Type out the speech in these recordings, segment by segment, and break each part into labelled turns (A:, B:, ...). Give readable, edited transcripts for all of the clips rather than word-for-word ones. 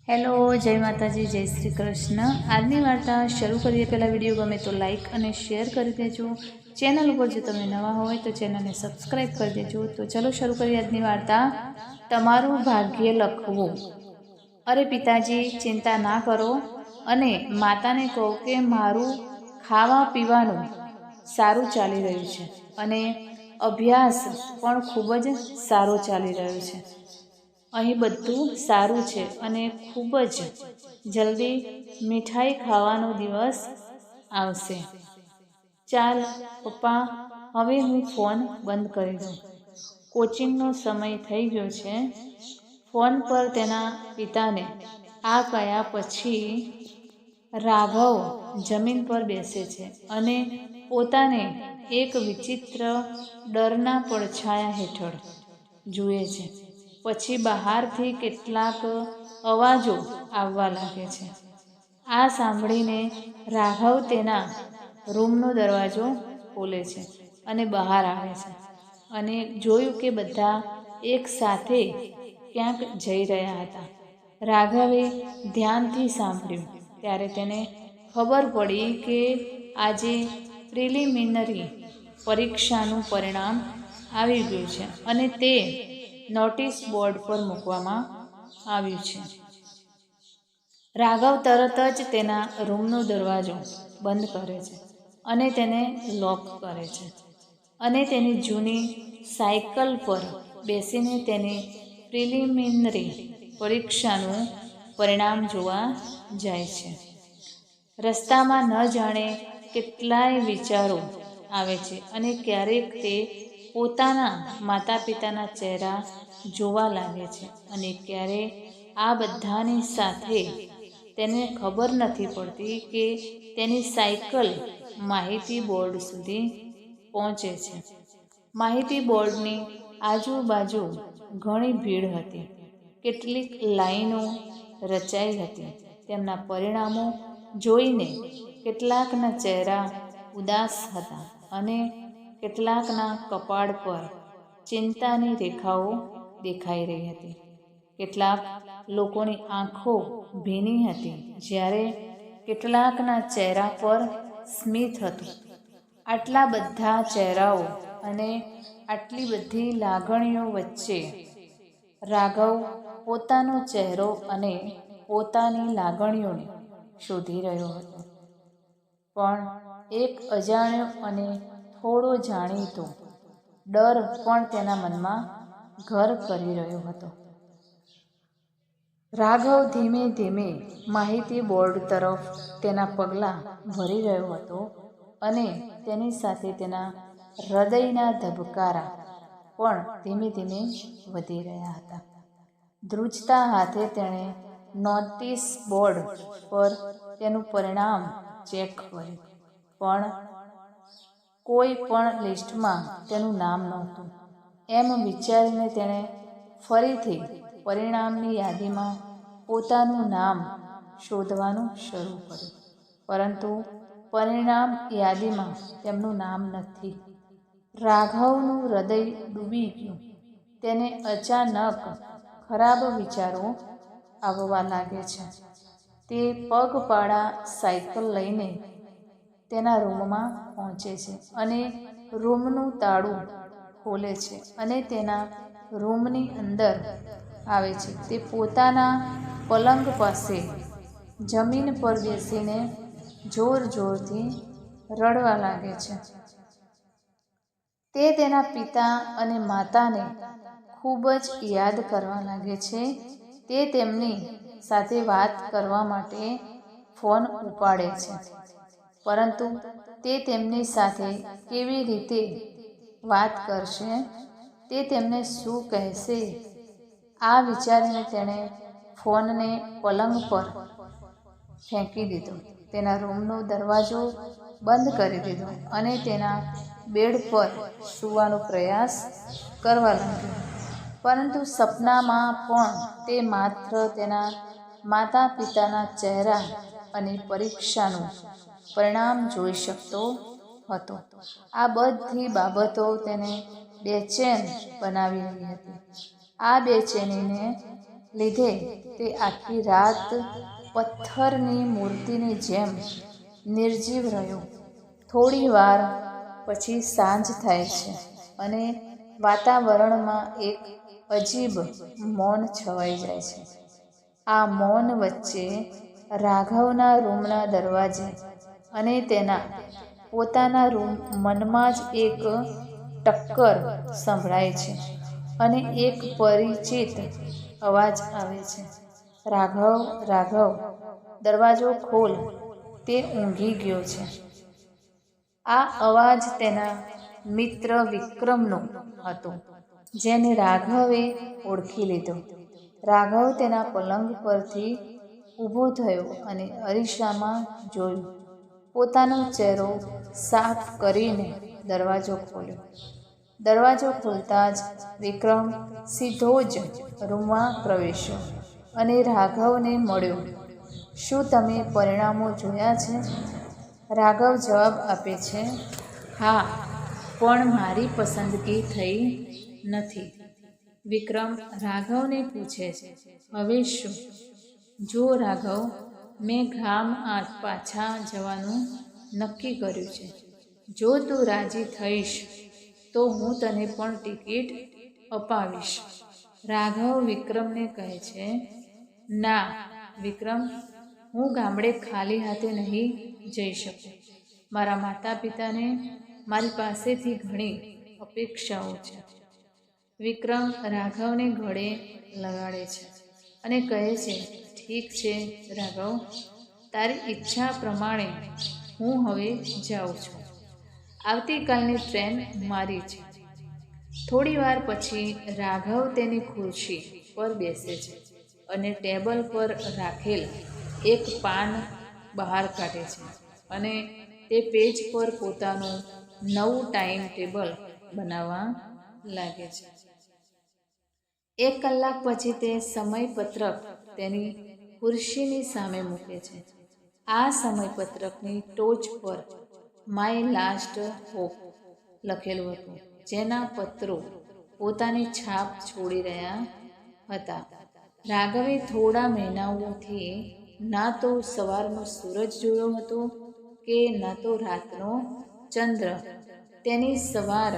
A: Hello, જય માતાજી, જય શ્રી કૃષ્ણ। આજની વાર્તા શરૂ કરીએ પહેલાં વિડીયો ગમે તો લાઈક અને શેર કરી દેજો। ચેનલ ઉપર જો તમે નવા હોય તો ચેનલને સબસ્ક્રાઈબ કરી દેજો। તો ચલો શરૂ કરીએ આજની વાર્તા। તમારું ભાગ્ય લખવું। અરે પિતાજી, ચિંતા ના કરો અને માતાને કહો કે મારું ખાવા પીવાનું સારું ચાલી રહ્યું છે અને અભ્યાસ પણ ખૂબ જ સારો ચાલી રહ્યો છે। અહીં બધું સારું છે અને ખૂબ જ જલ્દી મીઠાઈ ખાવાનો દિવસ આવશે। ચાલ પપ્પા, હવે હું ફોન બંધ કરી દઉં। કોચિંગનો સમય થઈ ગયો છે। ફોન પર તેના પિતાને આ કહ્યા પછી રાઘવ જમીન પર બેસે છે અને પોતાને એક વિચિત્ર ડરના પડછાયા હેઠળ જુએ છે। પછી બહારથી કેટલાક અવાજો આવવા લાગે છે। આ સાંભળીને રાઘવ તેના રૂમનો દરવાજો ખોલે છે અને બહાર આવે છે અને જોયું કે બધા એક સાથે ક્યાંક જઈ રહ્યા હતા। રાઘવે ધ્યાનથી સાંભળ્યું ત્યારે તેને ખબર પડી કે આજે પ્રિલિમિનરી પરીક્ષાનું પરિણામ આવી ગયું છે અને તે નોટિસ બોર્ડ પર મૂકવામાં આવ્યું છે। રાઘવ તરત જ તેના રૂમનો દરવાજો બંધ કરે છે અને તેને લોક કરે છે અને તેની જૂની સાયકલ પર બેસીને તેની પ્રિલિમિનરી પરીક્ષાનું પરિણામ જોવા જાય છે। રસ્તામાં ન જાણે કેટલાય વિચારો આવે છે અને ક્યારેક તે પોતાના માતા પિતાના ચહેરા જોવા લાગે છે અને ક્યારે આ બધાની સાથે તેને ખબર નથી પડતી કે તેની સાયકલ માહિતી બોર્ડ સુધી પહોંચે છે। માહિતી બોર્ડની આજુબાજુ ઘણી ભીડ હતી। કેટલીક લાઈનો રચાઈ હતી। તેમના પરિણામો જોઈને કેટલાકના ચહેરા ઉદાસ હતા અને કેટલાકના કપાળ પર ચિંતાની રેખાઓ દેખાઈ રહી હતી। કેટલાક લોકોની આંખો ભીની હતી જ્યારે કેટલાકના ચહેરા પર સ્મિત હતું। આટલા બધા ચહેરાઓ અને આટલી બધી લાગણીઓ વચ્ચે રાઘવ પોતાનો ચહેરો અને પોતાની લાગણીઓને શોધી રહ્યો હતો। પણ એક અજાણ્યો અને થોડો જાણીતો ડર પણ તેના મનમાં ઘર કરી રહ્યો હતો। રાઘવ ધીમે ધીમે માહિતી બોર્ડ તરફ તેના પગલાં ભરી રહ્યો હતો અને તેની સાથે તેના હૃદયના ધબકારા પણ ધીમે ધીમે વધી રહ્યા હતા। ધ્રુજતા હાથે તેણે નોટિસ બોર્ડ પર તેનું પરિણામ ચેક કર્યું પણ કોઈ પણ લિસ્ટમાં તેનું નામ નહોતું। એમ વિચારીને તેણે ફરીથી પરિણામની યાદીમાં પોતાનું નામ શોધવાનું શરૂ કર્યું પરંતુ પરિણામ યાદીમાં તેમનું નામ નથી। રાઘવનું હૃદય ડૂબી ગયું। તેને અચાનક ખરાબ વિચારો આવવા લાગે છે। તે પગપાળા સાયકલ લઈને તેના રૂમમાં પહોંચે છે અને રૂમનું તાળું ખોલે છે અને તેના રૂમની અંદર આવે છે। તે પોતાના પલંગ પાસે જમીન પર બેસીને જોર જોરથી રડવા લાગે છે। તે તેના પિતા અને માતાને ખૂબ જ યાદ કરવા લાગે છે। તે તેમની સાથે વાત કરવા માટે ફોન ઉપાડે છે પરંતુ તે તેમની સાથે કેવી રીતે વાત કરશે? તે તેમને શું કહેશે? આ વિચારીને તેણે ફોનને પલંગ પર ફેંકી દીધો, તેના રૂમનો દરવાજો બંધ કરી દીધો અને તેના બેડ પર સૂવાનો પ્રયાસ કરવા લાગ્યો। પરંતુ સપનામાં પણ તે માત્ર તેના માતા પિતાના ચહેરા અને પરીક્ષાનું પરિણામ જોઈ શકતો હતો। આ બધી બાબતો તેને બેચેન બનાવી રહી હતી। આ બેચેનીને લીધે તે આખી રાત પથ્થરની મૂર્તિની જેમ નિર્જીવ રહ્યો. થોડી વાર પછી સાંજ થાય છે અને વાતાવરણમાં એક અજીબ મૌન છવાઈ જાય છે. આ મૌન વચ્ચે રાઘવના રૂમના દરવાજે અને તેના પોતાના મનમાં જ એક ટક્કર સંભળાય છે અને એક પરિચિત અવાજ આવે છે, રાઘવ, રાઘવ, દરવાજો ખોલ, તે ઊંઘી ગયો છે. આ અવાજ તેના મિત્ર વિક્રમનો હતો, જેને રાઘવે ઓળખી લીધો. રાઘવ તેના પલંગ પરથી ઊભો થયો અને અરીસામાં જોયું. પોતાનો ચહેરો સાફ કરીને દરવાજો ખોલ્યો. દરવાજો ખોલતા જ વિક્રમ સીધો જ રૂમમાં પ્રવેશ્યો અને રાઘવને મળ્યો. શું તમે પરિણામો જોયા છે? રાઘવ જવાબ આપે છે, હા, પણ મારી પસંદગી થઈ નથી. વિક્રમ રાઘવને પૂછે છે, હવે શું? જો રાઘવ, મેં ગામ પાછા જવાનું નક્કી કર્યું છે. જો તું રાજી થઈશ તો હું તને પણ ટિકિટ અપાવીશ. રાઘવ વિક્રમને કહે છે, ના વિક્રમ, હું ગામડે ખાલી હાથે નહીં જઈ શકું. મારા માતા પિતાને મારી પાસેથી ઘણી અપેક્ષાઓ છે. વિક્રમ રાઘવને ગળે લગાડે છે અને કહે છે, ઠીક છે રાઘવ, તારી ઈચ્છા પ્રમાણે હું હવે જાઉં છું. આવતીકાલની ટ્રેન મારી છે. થોડી વાર પછી રાઘવ તેની ખુરશી પર બેસે છે અને ટેબલ પર રાખેલ એક પાન બહાર કાઢે છે અને તે પેજ પર પોતાનું નવું ટાઈમ ટેબલ બનાવવા લાગે છે. 1 કલાક પછી તે સમયપત્રક તેની ખુરશીની સામે મૂકે છે. આ સમયપત્રકની ટોચ પર માય લાસ્ટ હોપ લખેલું હતું, જેના પત્રો પોતાની છાપ છોડી રહ્યા હતા. રાઘવે થોડા મહિનાઓથી ના તો સવારનો સૂરજ જોયો હતો કે ના તો રાતનો ચંદ્ર. તેની સવાર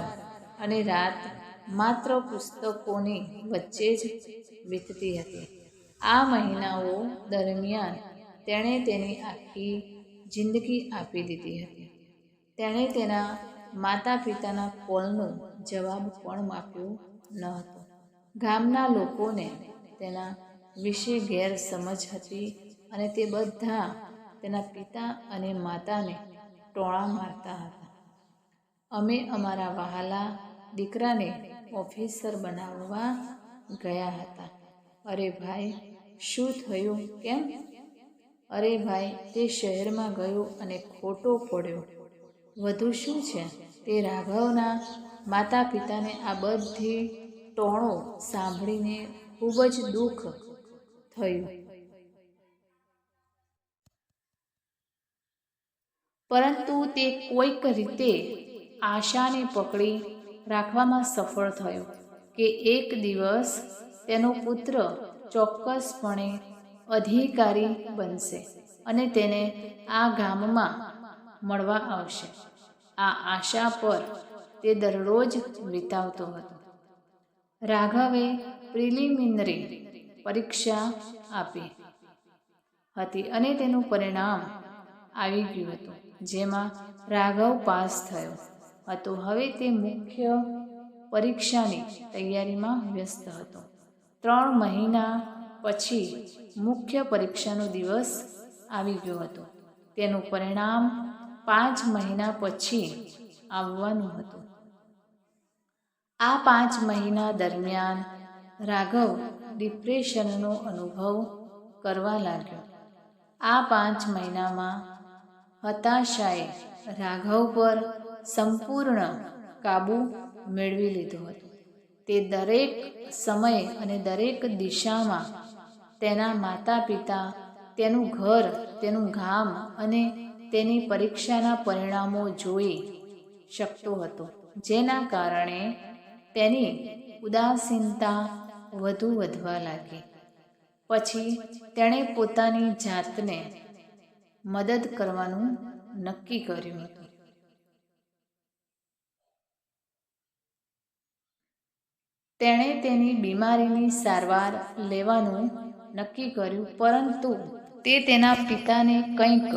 A: અને રાત માત્ર પુસ્તકોની વચ્ચે જ વીતતી હતી. આ મહિનાઓ દરમિયાન તેણે તેની આખી જિંદગી આપી દીધી હતી. તેણે તેના માતા પિતાના કોલનો જવાબ પણ આપ્યો ન હતો. ગામના લોકોને તેના વિશે ગેરસમજ હતી અને તે બધા તેના પિતા અને માતાને ટોળા મારતા હતા. અમે અમારા વહાલા દીકરાને ઓફિસર બનાવવા ગયા હતા. અરે ભાઈ, શું થયું? કેમ? અરે ભાઈ, તે શહેરમાં ગયો અને ખોટો પડ્યો. વધુ શું છે? તે રાઘવના માતા પિતાને આ બધી ટોણો સાંભળીને ખૂબ જ દુઃખ થયું. પરંતુ તે કોઈક રીતે આશાને પકડી રાખવામાં સફળ થયો કે એક દિવસ તેનો પુત્ર ચોક્કસપણે અધિકારી બનશે અને તેને આ ગામમાં મળવા આવશે. આ આશા પર તે દરરોજ વિતાવતો હતો. રાઘવે પ્રિલિમિનરી પરીક્ષા આપી હતી અને તેનું પરિણામ આવી ગયું હતું, જેમાં રાઘવ પાસ થયો હતો. હવે તે મુખ્ય પરીક્ષાની તૈયારીમાં વ્યસ્ત હતો. 3 મહિના પછી મુખ્ય પરીક્ષાનો દિવસ આવી ગયો હતો. તેનું પરિણામ 5 મહિના પછી આવવાનું હતું. આ 5 મહિના દરમિયાન રાઘવ ડિપ્રેશનનો અનુભવ કરવા લાગ્યો. આ 5 મહિનામાં હતાશાએ રાઘવ પર સંપૂર્ણ કાબૂ મેળવી લીધો હતો. તે દરેક સમયે અને દરેક દિશામાં તેના માતા પિતા, તેનું ઘર, તેનું ગામ અને તેની પરીક્ષાના પરિણામો જોઈ શકતો હતો, જેના કારણે તેની ઉદાસીનતા વધવા લાગી. પછી તેણે પોતાની જાતને મદદ કરવાનું નક્કી કર્યું હતું. તેણે તેની બીમારીની સારવાર લેવાનું નક્કી કર્યું, પરંતુ તે તેના પિતાને કંઈક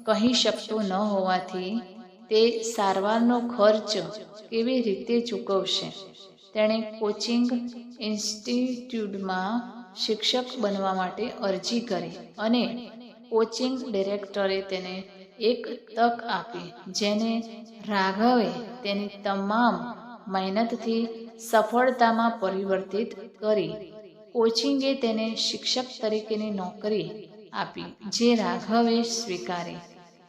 A: કહી શકતો ન હોવાથી તે સારવારનો ખર્ચ કેવી રીતે ચૂકવશે? તેણે કોચિંગ ઇન્સ્ટિટ્યૂટમાં શિક્ષક બનવા માટે અરજી કરી અને કોચિંગ ડિરેક્ટરે તેને એક તક આપી, જેને રાઘવે તેની તમામ મહેનતથી સફળતામાં પરિવર્તિત કરી. કોચિંગે તેને શિક્ષક તરીકેની નોકરી આપી, જે રાઘવે સ્વીકારી.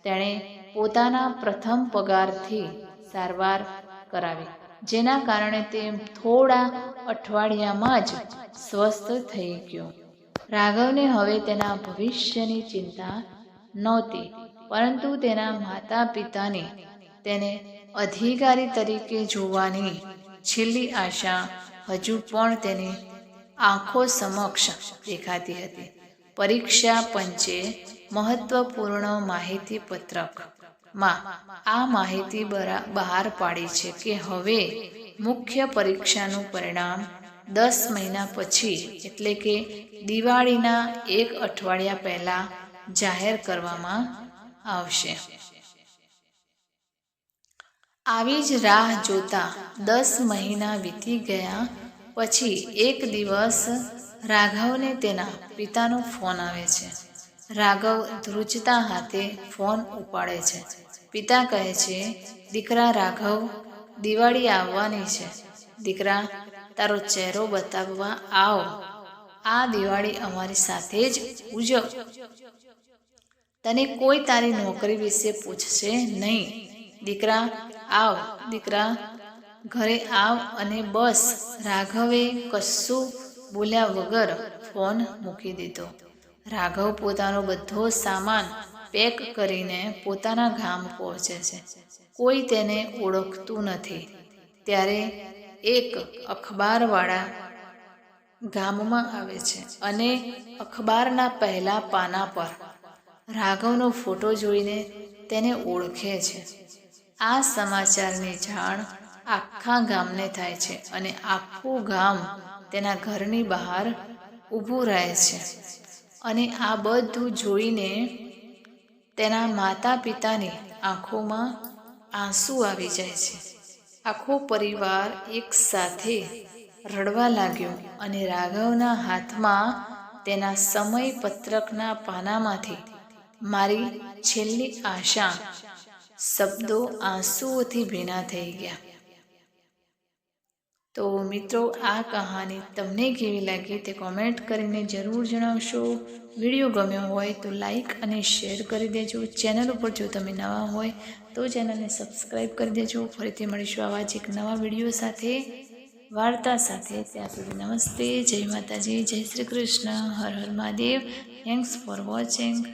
A: તેણે પોતાના પ્રથમ પગારથી સારવાર કરાવી, જેના કારણે તે થોડા અઠવાડિયામાં જ સ્વસ્થ થઈ ગયો. રાઘવને હવે તેના ભવિષ્યની ચિંતા નહોતી, પરંતુ તેના માતા-પિતાની તેને અધિકારી તરીકે જોવાની છેલ્લી આશા હજુ પણ તેની આંખો સમક્ષ દેખાતી હતી. પરીક્ષા પંચે મહત્વપૂર્ણ માહિતીપત્રકમાં આ માહિતી બહાર પાડી છે કે હવે મુખ્ય પરીક્ષાનું પરિણામ 10 મહિના પછી, એટલે કે દિવાળીના એક અઠવાડિયા પહેલા જાહેર કરવામાં આવશે. આવી જ રાહ જોતા 10 મહિના વીતી ગયા. પછી એક દિવસ રાઘવને તેના પિતાનો ફોન આવે છે. રાઘવ ધ્રુજતા હાથે ફોન ઉપાડે છે. પિતા કહે છે, દીકરા રાઘવ, દિવાળી આવવાની છે. દીકરા, તારો ચહેરો બતાવવા આવ. આ દિવાળી અમારી સાથે જ ઉજવ. તને કોઈ તારી નોકરી વિશે પૂછશે નહીં. દીકરા આવ, દીકરા ઘરે આવ. અને બસ. રાઘવે કશું બોલ્યા વગર ફોન મૂકી દીધો. રાઘવ પોતાનો બધો સામાન પેક કરીને પોતાના ગામ પહોંચે છે. કોઈ તેને ઓળખતું નથી. ત્યારે એક અખબારવાળા ગામમાં આવે છે અને અખબારના પહેલા પાના પર રાઘવનો ફોટો જોઈને તેને ઓળખે છે. આ સમાચારની જાણ આખા ગામને થાય છે અને આખું ગામ તેના ઘરની બહાર ઊભું રહે છે. અને આ બધું જોઈને તેના માતા-પિતાની આંખોમાં આંસુ આવી જાય છે. આખો પરિવાર એક સાથે રડવા લાગ્યો અને રાઘવના હાથમાં તેના સમયપત્રકના પાનામાંથી મારી છેલ્લી આશા શબ્દો આંસુઓથી ભીના થઈ ગયા. તો મિત્રો, આ કહાની તમને કેવી લાગી તે કોમેન્ટ કરીને જરૂર જણાવશો. વિડીયો ગમ્યો હોય તો લાઈક અને શેર કરી દેજો. ચેનલ ઉપર જો તમે નવા હોય તો ચેનલને સબસ્ક્રાઈબ કરી દેજો. ફરીથી મળીશું આવા જ એક નવા વિડીયો સાથે, વાર્તા સાથે. ત્યાં સુધી નમસ્તે, જય માતાજી, જય શ્રી કૃષ્ણ, હર હર મહાદેવ. Thanks for watching.